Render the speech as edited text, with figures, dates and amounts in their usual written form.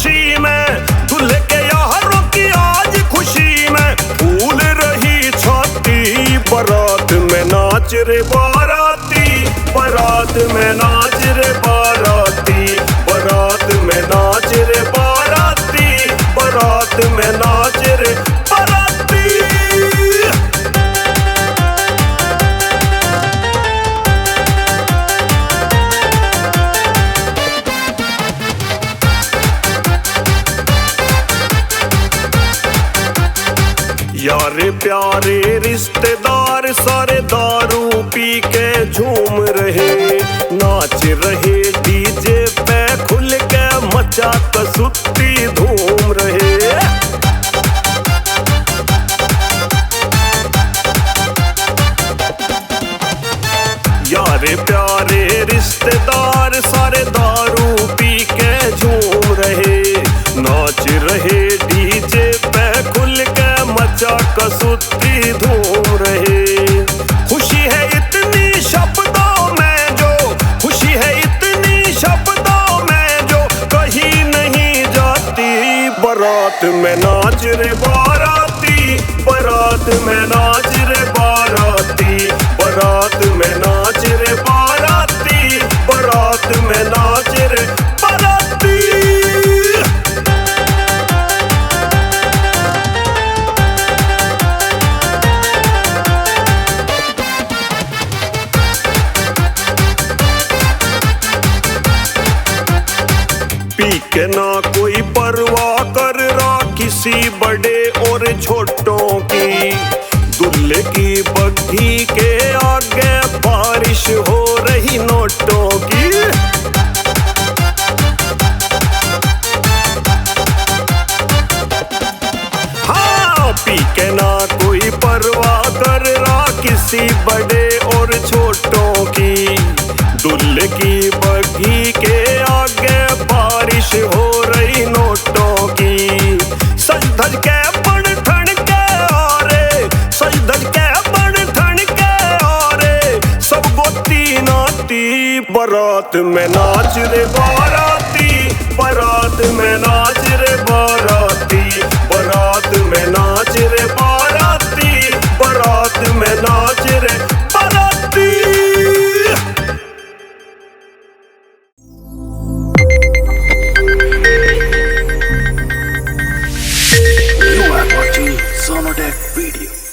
खुशी में, दूल्हे के यारों की आज खुशी में फूल रही छाती। बारात में नाच रे बाराती, बारात में नाच रे बाराती, बारात में नाच रे बाराती, बारात में नाच रे बाराती। यारे प्यारे रिश्तेदार सारे दारू पी के झूम रहे, नाच रहे डीजे पे खुल के मचा कसुत्ती धूम रहे। यारे प्यारे रिश्तेदार सारे दारू पी के झूम रहे, नाच रहे डीजे पे खुल के मचा कसुत्ती धूम रहे। खुशी है इतनी शब्दों में जो, खुशी है इतनी शब्दों में जो कहीं नहीं जाती। बारात में नाच रे बाराती, बारात में नाच रे बाराती, बारात में नाच रे बाराती, बारात में नाच रे बाराती। पी के ना कोई परवाह कर रहा किसी बड़े और छोटों की, दूल्हे की बग्घी के आगे बारिश हो रही नोटों की। हाँ, पी के ना कोई परवाह कर रहा किसी बड़े और छोटों की, दूल्हे की बग्घी के आगे बारिश हो रही नोटों की। सज धज के बन ठन के आरे, सज धज के बन ठन के आरे, सब गोती नाती। बारात में नाच रे बाराती, बारात में नाच रे बाराती, बारात में नाच रे बाराती, बारात में नाच रे बाराती। You are watching Sonodec video.